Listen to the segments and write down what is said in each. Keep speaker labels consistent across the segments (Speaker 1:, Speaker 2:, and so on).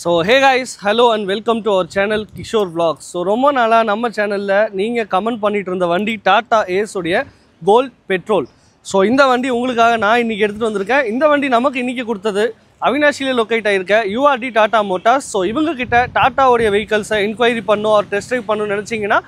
Speaker 1: So hey guys, hello and welcome to our channel Kishore Vlogs. So ரொம்ப நாளா நம்ம சேனல்ல நீங்க கமெண்ட் பண்ணிட்டு இருந்த வண்டி டாடா ஏஸ் உடைய கோல்ட் பெட்ரோல். ஸோ இந்த வண்டி உங்களுக்காக நான் இன்னைக்கு எடுத்துட்டு வந்திருக்கேன். இந்த வண்டி நமக்கு இன்னைக்கு கொடுத்தது அவினாஷியில் லொக்கேட் ஆயிருக்க யூஆர்டி டாடா மோட்டார்ஸ். ஸோ இவங்க கிட்ட டாட்டாவுடைய வெஹிக்கல்ஸை என்கொயரி பண்ணும் ஆர் டெஸ்ட் ட்ரைவ் பண்ணணும்னு நினச்சிங்கன்னா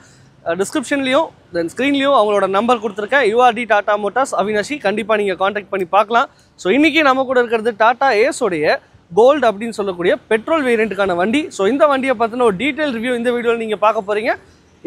Speaker 1: டிஸ்கிரிப்ஷன்லையும் தென் ஸ்க்ரீன்லையும் அவங்களோட நம்பர் கொடுத்துருக்கேன். யூஆர்டி டாடா மோட்டார்ஸ் அவினாஷி, கண்டிப்பாக நீங்கள் காண்டாக்ட் பண்ணி பார்க்கலாம். ஸோ இன்றைக்கி நம்ம கூட இருக்கிறது டாடா ஏஸோடைய கோல்டு அப்படின்னு சொல்லக்கூடிய பெட்ரோல் வேரியண்ட்டுக்கான வண்டி. ஸோ இந்த வண்டியை பற்றின ஒரு டீட்டெயில் ரிவ்யூ இந்த வீடியோவில் நீங்கள் பார்க்க போகிறீங்க.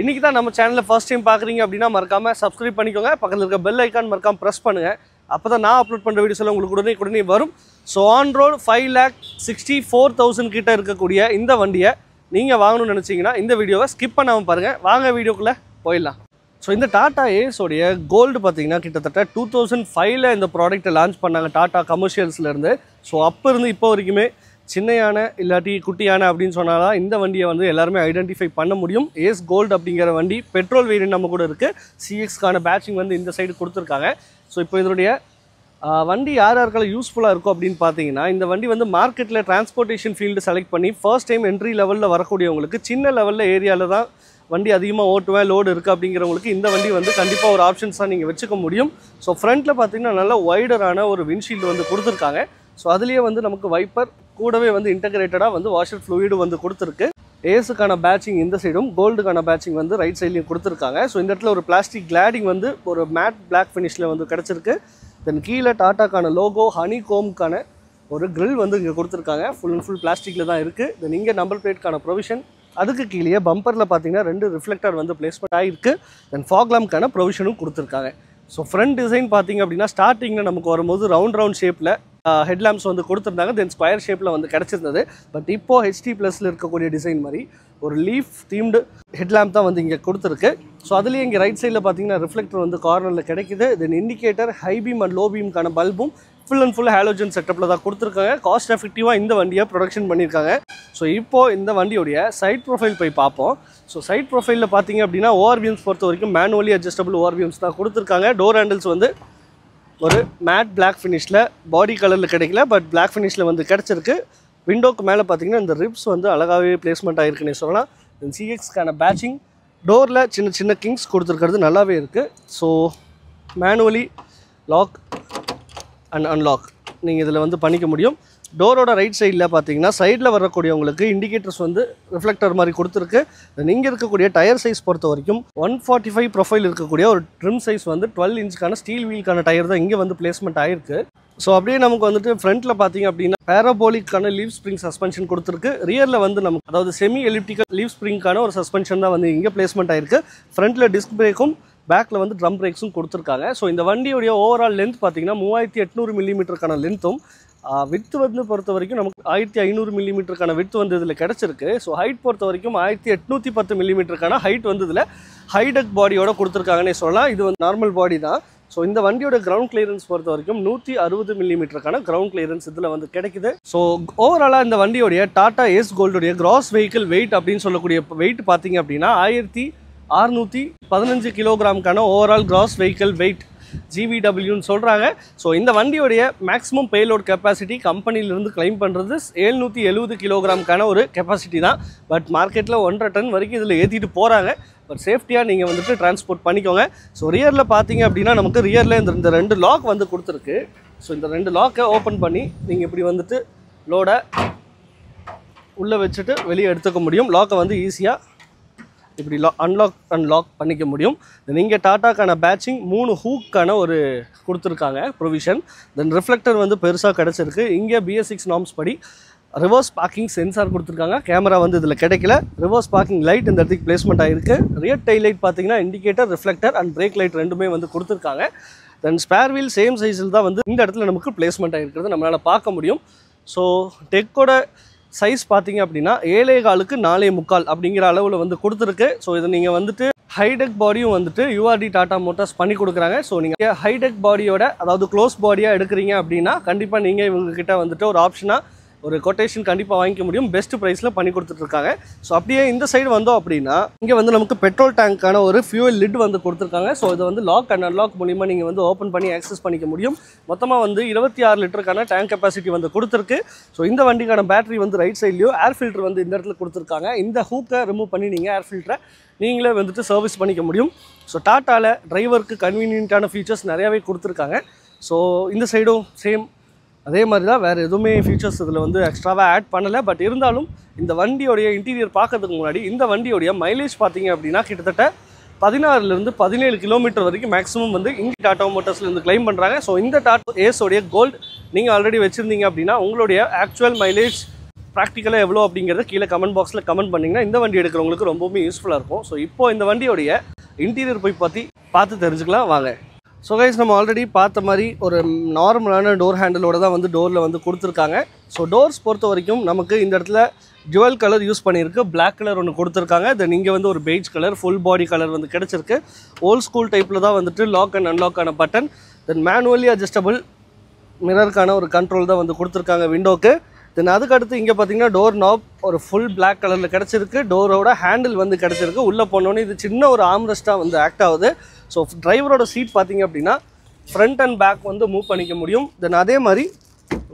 Speaker 1: இன்றைக்கி தான் நம்ம சேனலில் ஃபர்ஸ்ட் டைம் பார்க்குறீங்க அப்படின்னா மறக்காமல் சப்ஸ்கிரைப் பண்ணிக்கோங்க. பக்கத்தில் இருக்க பெல் ஐக்கான் மறக்காமல் ப்ரெஸ் பண்ணுங்கள். அப்போ தான் நான் அப்லோட் பண்ணுற வீடியோஸில் உங்களுக்கு உடனே வரும். ஸோ ஆன் ரோடு 5,64,000 கிட்ட இருக்கக்கூடிய இந்த வண்டியை நீங்கள் வாங்கணும்னு நினச்சிங்கன்னா இந்த வீடியோவை ஸ்கிப் பண்ணாமல் பாருங்கள். வாங்க வீடியோக்குள்ளே போயிடலாம். ஸோ இந்த டாடா ஏஸோடைய கோல்டு பார்த்தீங்கன்னா கிட்டத்தட்ட 2005 இந்த ப்ராடக்ட்டை லான்ச் பண்ணாங்க டாடா கமர்ஷியல்ஸ்லேருந்து. ஸோ அப்போ இருந்து இப்போ வரைக்குமே சின்ன யானை இல்லாட்டி குட்டி யானை அப்படின்னு சொன்னால்தான் இந்த வண்டியை வந்து எல்லாருமே ஐடென்டிஃபை பண்ண முடியும். ஏஸ் கோல்டு அப்படிங்கிற வண்டி பெட்ரோல் வேரியன்ட் நம்ம கூட இருக்குது. சிஎக்ஸ்க்கான பேட்சிங் வந்து இந்த சைடு கொடுத்துருக்காங்க. ஸோ இப்போ இதனுடைய வண்டி யார் யாருக்கெல்லாம் யூஸ்ஃபுல்லாக இருக்கும் அப்படின்னு பார்த்தீங்கன்னா, இந்த வண்டி வந்து மார்க்கெட்டில் டிரான்ஸ்போர்ட்டேஷன் ஃபீல்டு செலக்ட் பண்ணி ஃபர்ஸ்ட் டைம் என்ட்ரி லெவலில் வரக்கூடியவங்களுக்கு, சின்ன லெவலில் ஏரியாவில் தான் வண்டி அதிகமாக ஓட்டுவேன் லோடு இருக்குது அப்படிங்கிறவங்களுக்கு இந்த வண்டி வந்து கண்டிப்பாக ஒரு ஆப்ஷன்ஸாக நீங்கள் வச்சுக்க முடியும். ஸோ ஃப்ரண்ட்டில் பார்த்தீங்கன்னா நல்ல வைடரான ஒரு விண்ட்ஷீல்டு வந்து கொடுத்துருக்காங்க. ஸோ அதுலேயே வந்து நமக்கு வைப்பர் கூடவே வந்து இன்டகிரேட்டடாக வந்து வாஷர் ஃப்ளூயிடு வந்து கொடுத்துருக்கு. ஏஸுக்கான பேட்சிங் இந்த சைடும், கோல்டுக்கான பேட்சிங் வந்து ரைட் சைட்லையும் கொடுத்துருக்காங்க. ஸோ இந்த இடத்துல ஒரு பிளாஸ்டிக் கிளாடிங் வந்து ஒரு மேட் பிளாக் ஃபினிஷில் வந்து கிடச்சிருக்கு. தென் கீழே டாட்டாக்கான லோகோ, ஹனி கோம்க்கான ஒரு கிரில் வந்து இங்கே கொடுத்துருக்காங்க. ஃபுல் அண்ட் ஃபுல் பிளாஸ்டிக்கில் தான் இருக்குது. தென் இங்கே நம்பர் பிளேட்கான ப்ரொவிஷன், அதுக்கு கீழே பம்பரில் பார்த்தீங்கன்னா 2 ரிஃப்ளெக்டர் வந்து பிளேஸ்மெண்ட் ஆகிருக்கு. தென் ஃபாக் லாம்ப்க்கான ப்ரொவிஷனும் கொடுத்துருக்காங்க. ஸோ ஃப்ரண்ட் டிசைன் பார்த்தீங்க அப்படின்னா ஸ்டார்டிங்கில் நமக்கு வரும்போது ரவுண்ட் ஷேப்பில் ஹெட்லாம்ப்ஸ் வந்து கொடுத்துருந்தாங்க. தென் ஸ்கொயர் ஷேப்பில் வந்து கிடச்சிருந்தது. பட் இப்போது ஹெச்டி ப்ளஸில் இருக்கக்கூடிய டிசைன் மாதிரி ஒரு லீஃப் தீம்டு ஹெட்லாம்ப் தான் வந்து இங்கே கொடுத்துருக்கு. ஸோ அதுலேயே இங்கே ரைட் சைடில் பார்த்தீங்கன்னா ரிஃப்ளெக்டர் வந்து கார்னரில் கிடைக்குது. Then indicator, high beam and low பீம்க்கான பல்பும் ஃபுல் அண்ட் ஃபுல் ஹாலோஜன் செட்டப்பில் தான் கொடுத்துருக்காங்க. காஸ்ட் எஃபெக்டிவாக இந்த வண்டியை ப்ரொடக்ஷன் பண்ணியிருக்காங்க. ஸோ இப்போது இந்த வண்டியோடைய சைட் ப்ரொஃபைல் போய் பார்ப்போம். ஸோ சைட் ப்ரொஃபைலில் பார்த்தீங்க அப்படின்னா ஓஆர்பிஎம்ஸ் பொறுத்த வரைக்கும் மேனுவலி அட்ஜஸ்டபிள் ஓஆர்பிஎம்ஸ் தான் கொடுத்துருக்காங்க. டோர் ஹேண்டில்ஸ் வந்து ஒரு மேட் பிளாக் ஃபினிஷில், பாடி கலரில் கிடைக்கல பட் பிளாக் ஃபினிஷில் வந்து கிடச்சிருக்கு. விண்டோக்கு மேலே பார்த்தீங்கன்னா இந்த ரிப்ஸ் வந்து அழகாகவே பிளேஸ்மெண்ட் ஆகிருக்குன்னு சொல்லலாம். தென் சிஎக்ஸ்க்கான பேட்சிங், டோரில் சின்ன சின்ன கிங்ஸ் கொடுத்துருக்கிறது நல்லாவே இருக்குது. So manually lock and unlock நீங்கள் இதில் வந்து பண்ணிக்க முடியும். டோரோட ரைட் சைடில் பார்த்தீங்கன்னா சைடில் வரக்கூடியவங்களுக்கு இண்டிகேட்டர்ஸ் வந்து ரிஃப்ளெக்டர் மாதிரி கொடுத்துருக்கு. இங்கே இருக்கக்கூடிய டயர் சைஸ் பொறுத்த வரைக்கும் 145 ப்ரொஃபைல் இருக்கக்கூடிய ஒரு ட்ரிம் சைஸ் வந்து 12 இன்ச்சுக்கான ஸ்டீல் வீலுக்கான டயர் தான் இங்கே வந்து பிளேஸ்மெண்ட் ஆகிருக்கு. ஸோ அப்படியே நமக்கு வந்துட்டு ஃப்ரண்ட்டில் பார்த்தீங்க அப்படின்னா பேராபோலிக்கான லீவ் ஸ்ப்ரிங் சஸ்பென்ஷன் கொடுத்துருக்கு. ரியரில் வந்து நமக்கு அதாவது செமி எலிப்டிக்கல் லீவ் ஸ்ப்ரிங்கான ஒரு சஸ்பென்ஷன் தான் வந்து இங்கே பிளேஸ்மெண்ட் ஆகிருக்கு. ஃப்ரண்ட்டில் டிஸ்க் பிரேக்கும் பேக்கில் வந்து ட்ரம் பிரேக்ஸும் கொடுத்துருக்காங்க. ஸோ இந்த வண்டியுடைய ஓவரால் லென்த் பார்த்தீங்கன்னா 3800 மில்லிமீட்டருக்கான லென்த்தும், வித்து வந்து பொறுத்த வரைக்கும் நமக்கு 1500 மில்லிமீட்டருக்கான வித்து வந்து இதில் கிடச்சிருக்கு. ஸோ ஹைட் பொறுத்த வரைக்கும் 1810 மில்லிமீட்டருக்கான ஹைட் வந்து இதில் ஹைடெக் பாடியோட கொடுத்துருக்காங்கன்னே சொல்லலாம். இது வந்து நார்மல் பாடி தான். ஸோ இந்த வண்டியோட கிரவுண்ட் கிளியரன்ஸ் பொறுத்த வரைக்கும் 160 மில்லிமீட்டருக்கான கிரவுண்ட் கிளியரன்ஸ் இதில் வந்து கிடைக்குது. ஸோ ஓவராலாக இந்த வண்டியோடைய டாடா ஏஸ் கோல்டுடைய கிராஸ் வெஹிக்கிள் வெயிட் அப்படின்னு சொல்லக்கூடிய வெயிட் பார்த்தீங்க அப்படின்னா 1615 கிலோகிராமுக்கான ஓவரால் கிராஸ் வெஹிக்கிள் வெயிட் ஜிவிடபிள்யூன்னு சொல்கிறாங்க. ஸோ இந்த வண்டியோடைய மேக்ஸிமம் பேலோட் கெப்பாசிட்டி கம்பெனியிலேருந்து கிளைம் பண்ணுறது 770 கிலோகிராமுக்கான ஒரு கெப்பாசிட்டி தான். பட் மார்க்கெட்டில் 1.5 டன் வரைக்கும் இதில் ஏற்றிட்டு போகிறாங்க. பட் சேஃப்டியாக நீங்கள் வந்துட்டு டிரான்ஸ்போர்ட் பண்ணிக்கோங்க. ஸோ ரியரில் பார்த்தீங்க அப்படின்னா நமக்கு ரியரில் இந்த 2 லாக் வந்து கொடுத்துருக்கு. ஸோ இந்த 2 லாக்கை ஓப்பன் பண்ணி நீங்கள் இப்படி வந்துட்டு லோடை உள்ளே வச்சுட்டு வெளியே எடுத்துக்க முடியும். லாக்கை வந்து ஈஸியாக இப்படி அன்லாக் அண்ட் லாக் பண்ணிக்க முடியும். தென் இங்கே டாட்டாக்கான பேட்சிங் 3 ஹூக்கான ஒரு கொடுத்துருக்காங்க ப்ரொவிஷன். தென் ரிஃப்ளெக்டர் வந்து பெருசாக கிடச்சிருக்கு. இங்கே BS6 நார்ம்ஸ் படி ரிவர்ஸ் பார்க்கிங் சென்சார் கொடுத்துருக்காங்க. கேமரா வந்து இதில் கிடைக்கல. ரிவர்ஸ் பார்க்கிங் லைட் இந்த இடத்துக்கு பிளேஸ்மெண்ட் ஆகிருக்கு. ரியர் டெயில் லைட் பார்த்தீங்கன்னா indicator, reflector and break light ரெண்டுமே வந்து கொடுத்துருக்காங்க. தென் ஸ்பேர் வீல் சேம் சைஸில் தான் வந்து இந்த இடத்துல நமக்கு பிளேஸ்மெண்ட் ஆகிருக்கிறது நம்மளால் பார்க்க முடியும். ஸோ டெக்கோட சைஸ் பார்த்தீங்க அப்படின்னா 7.25 4.25 அப்படிங்கிற அளவில் வந்து கொடுத்துருக்கு. ஸோ இதை நீங்கள் வந்துட்டு ஹைடெக் பாடியும் வந்துட்டு யூஆர்டி டாடா மோட்டார்ஸ் பண்ணி கொடுக்குறாங்க. ஸோ நீங்கள் ஹைடெக் பாடியோட அதாவது க்ளோஸ் பாடியாக எடுக்கிறீங்க அப்படின்னா கண்டிப்பாக நீங்கள் இவங்ககிட்ட வந்துட்டு ஒரு ஆப்ஷனாக ஒரு கொட்டேஷன் கண்டிப்பாக வாங்கிக்க முடியும். பெஸ்ட் ப்ரைஸில் பண்ணி கொடுத்துட்ருக்காங்க. ஸோ அப்படியே இந்த சைடு வந்தோம் அப்படின்னா இங்கே வந்து நமக்கு பெட்ரோல் டேங்க்கான ஒரு ஃபியூவல் லிட் வந்து கொடுத்துருக்காங்க. ஸோ இதை வந்து லாக் அண்ட் அன்லாக் மூலிமா நீங்கள் வந்து ஓப்பன் பண்ணி ஆக்சஸ் பண்ணிக்க முடியும். மொத்தமாக வந்து 26 லிட்டருக்கான டேங்க் கெப்பாசிட்டி வந்து கொடுத்துருக்கு. ஸோ இந்த வண்டிக்கான பேட்டரி வந்து ரைட் சைட்லேயோ ஏர் ஃபில்டர் வந்து இந்த இடத்துல கொடுத்துருக்காங்க. இந்த ஹூக்கை ரிமூவ் பண்ணி நீங்கள் ஏர் ஃபில்டரை நீங்களே வந்துட்டு சர்வீஸ் பண்ணிக்க முடியும். ஸோ டாட்டாவில் டிரைவருக்கு கன்வீனியன்ட்டான ஃபீச்சர்ஸ் நிறையாவே கொடுத்துருக்காங்க. ஸோ இந்த சைடும் சேம் அதே மாதிரி தான், வேறு எதுவுமே ஃபீச்சர்ஸ் இதில் வந்து எக்ஸ்ட்ராவாக ஆட் பண்ணலை. பட் இருந்தாலும் இந்த வண்டியோடைய இன்டீரியர் பார்க்கறதுக்கு முன்னாடி இந்த வண்டியோடைய மைலேஜ் பார்த்தீங்க அப்படின்னா கிட்டத்தட்ட 16லேருந்து 17 கிலோமீட்டர் வரைக்கும் மேக்ஸிமம் வந்து இங்கே டாடா மோட்டர்ஸ்லேருந்து கிளைம் பண்ணுறாங்க. ஸோ இந்த டாடா ஏஸோடைய கோல்டு நீங்கள் ஆல்ரெடி வச்சுருந்தீங்க அப்படின்னா உங்களுடைய ஆக்சுவல் மைலேஜ் ப்ராக்டிக்கலாக எவ்வளோ அப்படிங்கிறத கீழே கமெண்ட் பாக்ஸில் கமெண்ட் பண்ணிங்கன்னா இந்த வண்டி எடுக்கிறவங்களுக்கு ரொம்பவுமே யூஸ்ஃபுல்லாக இருக்கும். ஸோ இப்போ இந்த வண்டியோடைய இன்டீரியர் போய் பார்த்து தெரிஞ்சுக்கலாம் வாங்க. ஸோ கைஸ், நம்ம ஆல்ரெடி பார்த்த மாதிரி ஒரு நார்மலான டோர் ஹேண்டிலோட தான் வந்து டோரில் வந்து கொடுத்துருக்காங்க. ஸோ டோர்ஸ் பொறுத்த வரைக்கும் நமக்கு இந்த இடத்துல ஜுவல் கலர் யூஸ் பண்ணியிருக்கு. பிளாக் கலர் ஒன்று கொடுத்துருக்காங்க. தென் இங்கே வந்து ஒரு beige colour full body colour வந்து கிடச்சிருக்கு. ஓல்ட் ஸ்கூல் டைப்பில் தான் வந்துட்டு லாக் அண்ட் அன்லாக்கான பட்டன், தென் மேனுவலி அட்ஜஸ்டபிள் மிரருக்கான ஒரு கண்ட்ரோல் தான் வந்து கொடுத்துருக்காங்க விண்டோக்கு. தென் அதுக்கடுத்து இங்கே பார்த்தீங்கன்னா டோர் நாப் ஒரு ஃபுல் பிளாக் கலரில் கிடச்சிருக்கு. டோரோட ஹேண்டில் வந்து கிடச்சிருக்கு. உள்ளே போனோன்னே இது சின்ன ஒரு ஆம்ரெஸ்ட்டாக வந்து ஆக்ட் ஆகுது. ஸோ டிரைவரோட சீட் பார்த்தீங்க அப்படின்னா ஃப்ரண்ட் அண்ட் பேக் வந்து மூவ் பண்ணிக்க முடியும். தென் அதே மாதிரி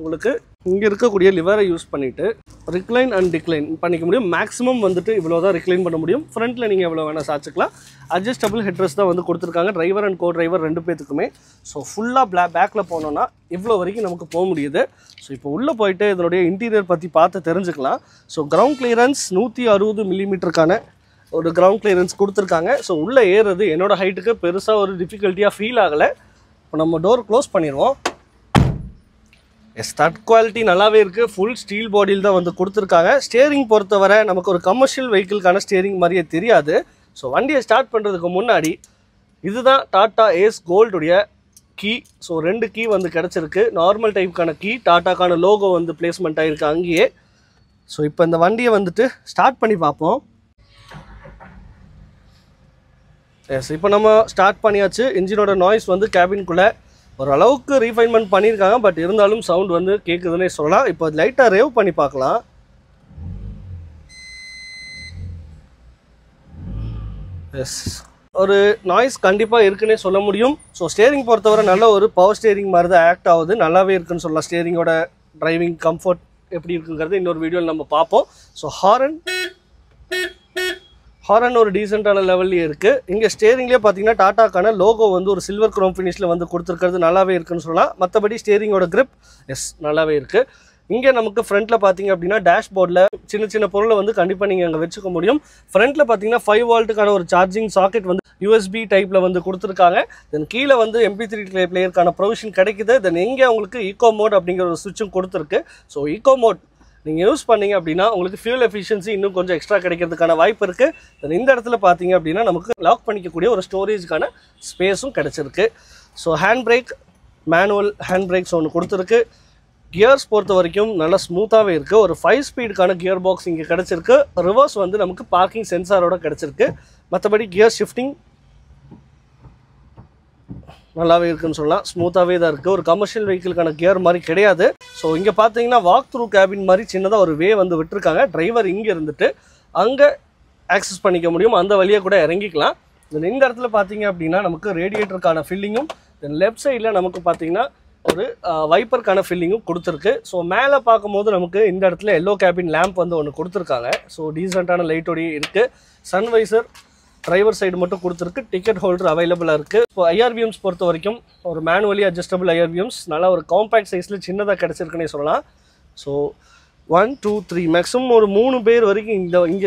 Speaker 1: உங்களுக்கு இங்கே இருக்கக்கூடிய லிவரை யூஸ் பண்ணிவிட்டு ரிக்ளைன் அண்ட் டிக்ளைன் பண்ணிக்க முடியும். மேக்ஸிமம் வந்துட்டு இவ்வளோ தான் ரிக்ளைன் பண்ண முடியும். ஃப்ரண்ட்டில் நீங்கள் எவ்வளோ வேணால் சாச்சிக்கலாம். அட்ஜஸ்டபிள் ஹெட்ரெஸ்ட் தான் வந்து கொடுத்துருக்காங்க டிரைவர் அண்ட் கோ டிரைவர் 2 பேத்துக்குமே. ஸோ ஃபுல்லாக பேக்கில் போனோன்னா இவ்வளோ வரைக்கும் நமக்கு போக முடியுது. ஸோ இப்போ உள்ளே போயிட்டு இதனுடைய இன்டீரியர் பற்றி பார்த்து தெரிஞ்சுக்கலாம். ஸோ கிரவுண்ட் கிளியரன்ஸ் 160 மில்லிமீட்டருக்கான ஒரு கிரவுண்ட் கிளியரன்ஸ் கொடுத்துருக்காங்க. ஸோ உள்ளே ஏறுறது என்னோடய ஹைட்டுக்கு பெருசாக ஒரு டிஃபிகல்ட்டியாக ஃபீல் ஆகலை. இப்போ நம்ம டோர் க்ளோஸ் பண்ணிடுவோம். ஸ்டார்ட் குவாலிட்டி நல்லாவே இருக்குது. ஃபுல் ஸ்டீல் பாடியில் தான் வந்து கொடுத்துருக்காங்க. ஸ்டியரிங் பொறுத்தவரை நமக்கு ஒரு கமர்ஷியல் வெஹிக்கிள்கான ஸ்டியரிங் மாதிரியே தெரியாது. ஸோ வண்டியை ஸ்டார்ட் பண்ணுறதுக்கு முன்னாடி இதுதான் டாடா ஏஸ் கோல்டுடைய கீ. ஸோ 2 கீ வந்து கிடச்சிருக்கு. நார்மல் டைப்புக்கான கீ, டாட்டாக்கான லோகோ வந்து பிளேஸ்மெண்ட் ஆகிருக்கு அங்கேயே. ஸோ இப்போ இந்த வண்டியை வந்துட்டு ஸ்டார்ட் பண்ணி பார்ப்போம். எஸ், இப்போ நம்ம ஸ்டார்ட் பண்ணியாச்சு. இன்ஜினோட நாய்ஸ் வந்து கேபின்குள்ளே ஓரளவுக்கு ரீஃபைன்மெண்ட் பண்ணியிருக்காங்க. பட் இருந்தாலும் சவுண்ட் வந்து கேட்குதுன்னே சொல்லலாம். இப்போ லைட்டாக ரேவ் பண்ணி பார்க்கலாம். எஸ், ஒரு நாய்ஸ் கண்டிப்பாக இருக்குன்னே சொல்ல முடியும். ஸோ ஸ்டியரிங் பொறுத்தவரை நல்ல ஒரு பவர் ஸ்டியரிங் மாதிரி தான் ஆக்ட் ஆகுது. நல்லாவே இருக்குன்னு சொல்லலாம். ஸ்டியரிங்கோட டிரைவிங் கம்ஃபர்ட் எப்படி இருக்குங்கிறது இன்னொரு வீடியோவில் நம்ம பார்ப்போம். ஸோ ஹாரன் ஒரு டீசெண்டான லெவல்லே இருக்குது. இங்கே ஸ்டியரிங்லேயே பார்த்தீங்கன்னா டாட்டாக்கான லோகோ வந்து ஒரு சில்வர் க்ரோம் ஃபினிஷில் வந்து கொடுத்துருக்கிறது நல்லாவே இருக்குன்னு சொல்லலாம். மற்றபடி ஸ்டியரிங்கோட கிரிப் நல்லாவே இருக்குது. இங்கே நமக்கு ஃப்ரண்ட்டில் பார்த்தீங்க அப்படின்னா டேஷ்போர்டில் சின்ன சின்ன பொருளை வந்து கண்டிப்பாக நீங்கள் அங்கே வச்சுக்க முடியும். ஃப்ரண்ட்டில் பார்த்தீங்கன்னா 5 வோல்ட்டுக்கான ஒரு சார்ஜிங் சாக்கெட் வந்து USB டைப்பில் வந்து கொடுத்துருக்காங்க. தென் கீழே வந்து MP3 பிளேயருக்கான ப்ரொவிஷன் கிடைக்குது. தென் இங்கே உங்களுக்கு ஈகோ மோட் அப்படிங்கிற ஒரு சுவிட்சும் கொடுத்துருக்கு. ஸோ ஈகோ மோட் நீங்கள் யூஸ் பண்ணிங்க அப்படின்னா உங்களுக்கு ஃபியூல் எஃபிஷியன்சி இன்னும் கொஞ்சம் எக்ஸ்ட்ரா கிடைக்கிறதுக்கான வாய்ப்பு இருக்குது. தென் இந்த இடத்துல பார்த்தீங்க அப்படின்னா நமக்கு லாக் பண்ணிக்கக்கூடிய ஒரு ஸ்டோரேஜுக்கான ஸ்பேஸும் கிடச்சிருக்கு. So hand brake, manual hand brakes ஒன்று கொடுத்துருக்கு. கியர்ஸ் பொறுத்த வரைக்கும் நல்லா ஸ்மூத்தாகவே இருக்குது. ஒரு 5 ஸ்பீடுக்கான கியர் பாக்ஸ் இங்கே கிடச்சிருக்கு. ரிவர்ஸ் வந்து நமக்கு பார்க்கிங் சென்சாரோட கிடச்சிருக்கு. மற்றபடி கியர் ஷிஃப்டிங் நல்லாவே இருக்குன்னு சொல்லலாம். ஸ்மூத்தாகவே தான் இருக்குது. ஒரு கமர்ஷியல் வெஹிக்கிளுக்கான கியர் மாதிரி கிடையாது. ஸோ இங்கே பார்த்தீங்கன்னா வாக் த்ரூ கேபின் மாதிரி சின்னதாக ஒரு வே வந்து விட்டுருக்காங்க. டிரைவர் இங்கே இருந்துட்டு அங்கே ஆக்சஸ் பண்ணிக்க முடியும். அந்த வழியாக கூட இறங்கிக்கலாம். இந்த இடத்துல பார்த்தீங்க அப்படின்னா நமக்கு ரேடியேட்டருக்கான ஃபில்லிங்கும், தென் லெஃப்ட் சைடில் நமக்கு பார்த்தீங்கன்னா ஒரு வைப்பருக்கான ஃபில்லிங்கும் கொடுத்துருக்கு. ஸோ மேலே பார்க்கும்போது நமக்கு இந்த இடத்துல எல்லோ கேபின் லேம்ப் வந்து ஒன்று கொடுத்துருக்காங்க. ஸோ டீசெண்டான லைட்டோடையே இருக்குது. சன்வைசர் டிரைவர் சைடு மட்டும் கொடுத்துருக்கு. டிக்கெட் ஹோல்டர் அவைலபிளாக இருக்குது. இப்போ IRVMs பொறுத்த வரைக்கும் ஒரு மேனுவலி அட்ஜஸ்டபிள் IRVMs நல்லா ஒரு காம்பேக்ட் சைஸில் சின்னதாக கிடச்சிருக்குன்னே சொல்லலாம். ஸோ 1 2 3 மேக்ஸிமம் ஒரு 3 பேர் வரைக்கும்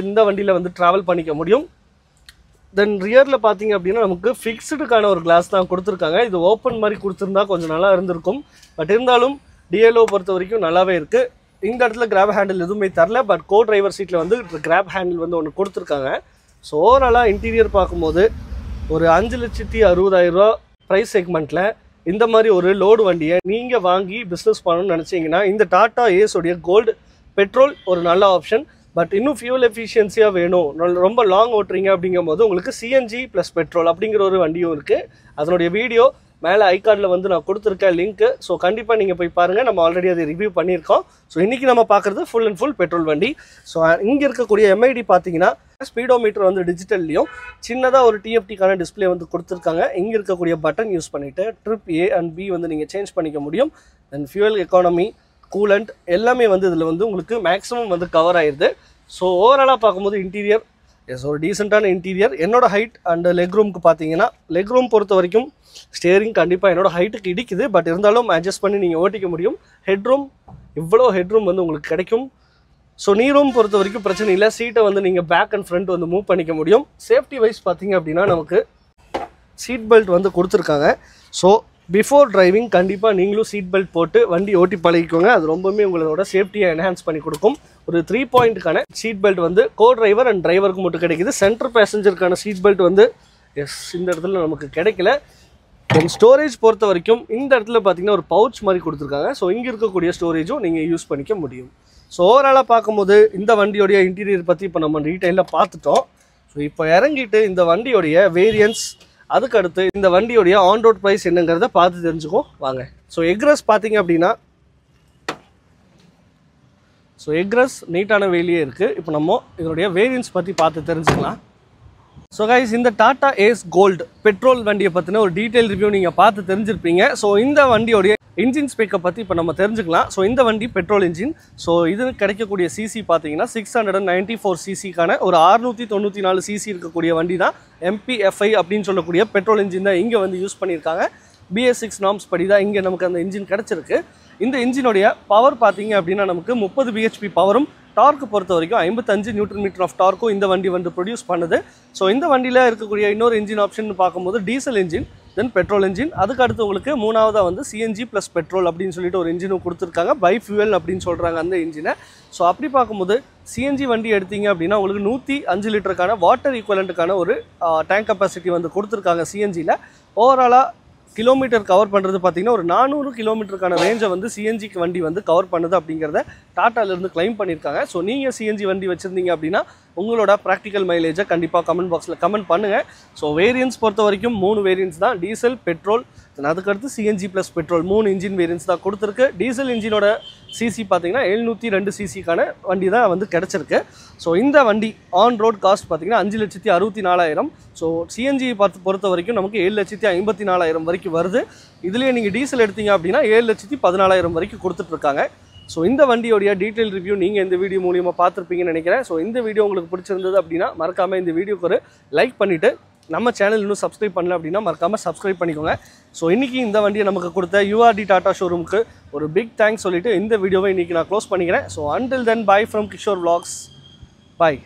Speaker 1: இந்த வண்டியில் வந்து ட்ராவல் பண்ணிக்க முடியும். தென் ரியரில் பார்த்தீங்க அப்படின்னா நமக்கு ஃபிக்ஸ்டுக்கான ஒரு கிளாஸ் தான் கொடுத்துருக்காங்க. இது ஓப்பன் மாதிரி கொடுத்துருந்தா கொஞ்சம் நல்லா இருந்திருக்கும். பட் இருந்தாலும் DLO பொறுத்த வரைக்கும் நல்லாவே இருக்குது. இந்த இடத்துல கிராப் ஹேண்டில் எதுவுமே தரல. பட் கோ டிரைவர் சீட்டில் வந்து கிராப் ஹேண்டில் வந்து ஒன்று கொடுத்துருக்காங்க. ஸோ ஓவராலாக இன்டீரியர் பார்க்கும்போது ஒரு 5,60,000 ப்ரைஸ் செக்மெண்ட்டில் இந்த மாதிரி ஒரு லோடு வண்டியை நீங்கள் வாங்கி பிஸ்னஸ் பண்ணணும்னு நினச்சிங்கன்னா இந்த டாடா ஏஸோடைய கோல்டு பெட்ரோல் ஒரு நல்ல ஆப்ஷன். பட் இன்னும் ஃபியூல் எஃபிஷியன்சியாக வேணும், ரொம்ப லாங் ஓட்டுறீங்க அப்படிங்கும்போது உங்களுக்கு CNG ப்ளஸ் பெட்ரோல் அப்படிங்கிற ஒரு வண்டியும் இருக்குது. அதனுடைய வீடியோ மேலே ஐகார்டில் வந்து நான் கொடுத்துருக்கேன் லிங்க்கு. ஸோ கண்டிப்பாக நீங்கள் போய் பாருங்கள். நம்ம ஆல்ரெடி அதை ரிவ்யூ பண்ணியிருக்கோம். ஸோ இன்றைக்கி நம்ம பார்க்குறது ஃபுல் அண்ட் ஃபுல் பெட்ரோல் வண்டி. ஸோ இங்கே இருக்கக்கூடிய எம்ஐடி பார்த்தீங்கன்னா ஸ்பீடோமீட்டர் வந்து டிஜிட்டல்லையும் சின்னதாக ஒரு டிஎஃப்டிக்கான டிஸ்பிளே வந்து கொடுத்துருக்காங்க. இங்கே இருக்கக்கூடிய பட்டன் யூஸ் பண்ணிவிட்டு ட்ரிப் A and B வந்து நீங்கள் சேஞ்ச் பண்ணிக்க முடியும். தென் ஃபியூவல் எக்கானமி, கூலண்ட் எல்லாமே வந்து இதில் வந்து உங்களுக்கு மேக்ஸிமம் வந்து கவர் ஆயிடுது. ஸோ ஓவராலாக பார்க்கும்போது இன்டீரியர் ஒரு டீசெண்டான இன்டீரியர். என்னோட ஹைட் அண்ட் லெக் ரூமுக்கு பார்த்தீங்கன்னா லெக் ரூம் பொறுத்த வரைக்கும் ஸ்டேரிங் கண்டிப்பாக என்னோட ஹைட்டுக்கு இடிக்குது. பட் இருந்தாலும் அட்ஜஸ்ட் பண்ணி நீங்கள் ஓட்டிக்க முடியும். ஹெட்ரூம் இவ்வளோ ஹெட்ரூம் வந்து உங்களுக்கு கிடைக்கும். ஸோ நீ ரூம் பொறுத்த வரைக்கும் பிரச்சனை இல்லை. சீட்டை வந்து நீங்கள் பேக் அண்ட் ஃப்ரண்ட் வந்து மூவ் பண்ணிக்க முடியும். சேஃப்டி வைஸ் பார்த்தீங்க அப்படின்னா நமக்கு சீட் பெல்ட் வந்து கொடுத்துருக்காங்க. ஸோ பிஃபோர் டிரைவிங் கண்டிப்பாக நீங்களும் சீட் பெல்ட் போட்டு வண்டி ஓட்டி பழகிக்கோங்க. அது ரொம்பவுமே உங்களோட சேஃப்டியை என்ஹான்ஸ் பண்ணி கொடுக்கும். ஒரு 3 பாயிண்ட்டுக்கான சீட் பெல்ட் வந்து கோ டிரைவர் அண்ட் டிரைவருக்கு மட்டும் கிடைக்குது. சென்டர் பேசஞ்சருக்கான சீட் பெல்ட் வந்து இந்த இடத்துல நமக்கு கிடைக்கல. தென் ஸ்டோரேஜ் பொறுத்த வரைக்கும் இந்த இடத்துல பார்த்தீங்கன்னா ஒரு பவுச் மாதிரி கொடுத்துருக்காங்க. ஸோ இங்கே இருக்கக்கூடிய ஸ்டோரேஜும் நீங்கள் யூஸ் பண்ணிக்க முடியும். ஸோ ஓவராலாக பார்க்கும்போது இந்த வண்டியோடைய இன்டீரியர் பற்றி இப்போ நம்ம டீட்டெயிலாக பார்த்துட்டோம். ஸோ இப்போ இறங்கிட்டு இந்த வண்டியோடைய வேரியன்ஸ், அதுக்கு அடுத்து இந்த வண்டியோடைய ஆன் ரோட் ப்ரைஸ் என்னங்கிறத பார்த்து தெரிஞ்சுக்கோ வாங்க. ஸோ எக்ரஸ் பார்த்தீங்க அப்படின்னா எக்ரஸ் நீட்டான வேலையே இருக்குது. இப்போ நம்ம இதனுடைய வேரியன்ஸ் பற்றி பார்த்து தெரிஞ்சுக்கலாம். ஸோ கைஸ், இந்த டாடா ஏஸ் கோல்டு பெட்ரோல் வண்டியை பற்றின ஒரு டீட்டெயில் ரிவ்யூ நீங்கள் பார்த்து தெரிஞ்சிருப்பீங்க. ஸோ இந்த வண்டியோடைய இன்ஜின் ஸ்பெக்கை பற்றி இப்போ நம்ம தெரிஞ்சுக்கலாம். ஸோ இந்த வண்டி பெட்ரோல் இன்ஜின். ஸோ இது கிடைக்கக்கூடிய சிசி பார்த்தீங்கன்னா 694 சிசிக்கான ஒரு 694 சிசி இருக்கக்கூடிய வண்டி தான். MPFI அப்படின்னு சொல்லக்கூடிய பெட்ரோல் இன்ஜின் தான் இங்கே வந்து யூஸ் பண்ணியிருக்காங்க. BS6 நார்ம்ஸ் படி தான் இங்கே நமக்கு அந்த இன்ஜின் கிடச்சிருக்கு. இந்த இன்ஜினுடைய பவர் பார்த்தீங்க அப்படின்னா நமக்கு 30 bhp பவரும், டார்க்கு பொறுத்த வரைக்கும் 55 நியூட்டன் மீட்டர் ஆஃப் டார்க்கும் இந்த வண்டி வந்து ப்ரொடியூஸ் பண்ணுது. ஸோ இந்த வண்டியில் இருக்கக்கூடிய இன்னொரு இன்ஜின் ஆப்ஷன் பார்க்கும்போது டீசல் இன்ஜின், தென் பெட்ரோல் இன்ஜின். அதுக்கு அடுத்து உங்களுக்கு மூணாவதாக வந்து CNG ப்ளஸ் பெட்ரோல் அப்படின்னு சொல்லிட்டு ஒரு இன்ஜினும் கொடுத்துருக்காங்க. பை ஃபியூவல் அப்படின்னு சொல்கிறாங்க அந்த இன்ஜினை. ஸோ அப்படி பார்க்கும்போது CNG வண்டி எடுத்தீங்க அப்படின்னா உங்களுக்கு 105 லிட்டருக்கான வாட்டர் ஈக்குவலண்ட்டுக்கான ஒரு டேங்க் கெப்பாசிட்டி வந்து கொடுத்துருக்காங்க CNGயில். ஓவராலாக கிலோமீட்டர் கவர் பண்ணுறது பார்த்தீங்கன்னா ஒரு 400 கிலோமீட்டருக்கான ரேஞ்சை வந்து CNG வண்டி வந்து கவர் பண்ணுது அப்படிங்கிறத டாட்டாலேருந்து கிளைம் பண்ணியிருக்காங்க. ஸோ நீங்கள் CNG வண்டி வச்சுருந்தீங்க அப்படின்னா உங்களோட ப்ராக்டிக்கல் மைலேஜை கண்டிப்பாக கமெண்ட் பாக்ஸில் கமெண்ட் பண்ணுங்கள். ஸோ வேரியன்ஸ் பொறுத்த வரைக்கும் 3 வேரியன்ஸ் தான், டீசல், பெட்ரோல், அதுக்கடுத்து CNG plus petrol 3 engine variance தான் கொடுத்துருக்கு. டீசல் இன்ஜினோட சிசி பார்த்தீங்கன்னா 702 சிசிக்கான வண்டி தான் வந்து கிடச்சிருக்கு. ஸோ இந்த வண்டி ஆன் ரோட் காஸ்ட் பார்த்தீங்கன்னா 5,64,000. ஸோ CNG பொறுத்த வரைக்கும் நமக்கு 7,54,000 வரைக்கும் வருது. இதுலேயே நீங்கள் டீசல் எடுத்தீங்க அப்படின்னா 7,14,000 வரைக்கும் கொடுத்துட்ருக்காங்க. ஸோ இந்த வண்டியோடைய டீட்டெயில் ரிவ்யூ நீங்கள் இந்த வீடியோ மூலியமாக பார்த்துருப்பீங்கன்னு நினைக்கிறேன். ஸோ இந்த வீடியோ உங்களுக்கு பிடிச்சிருந்தது அப்படின்னா மறக்காமல் இந்த வீடியோக்கு ஒரு லைக் பண்ணிவிட்டு நம்ம சேனல் இன்னும் சப்ஸ்கிரைப் பண்ணல அப்படின்னா மறக்காமல் சப்ஸ்கிரைப் பண்ணிக்கோங்க. ஸோ இன்றைக்கி இந்த வண்டியை நமக்கு கொடுத்த URD டாடா ஷோரூமுக்கு ஒரு பிக் தேங்க்ஸ் சொல்லிவிட்டு இந்த வீடியோவை இன்றைக்கி நான் க்ளோஸ் பண்ணிக்கிறேன். So until then, bye from Kishore Vlogs. Bye.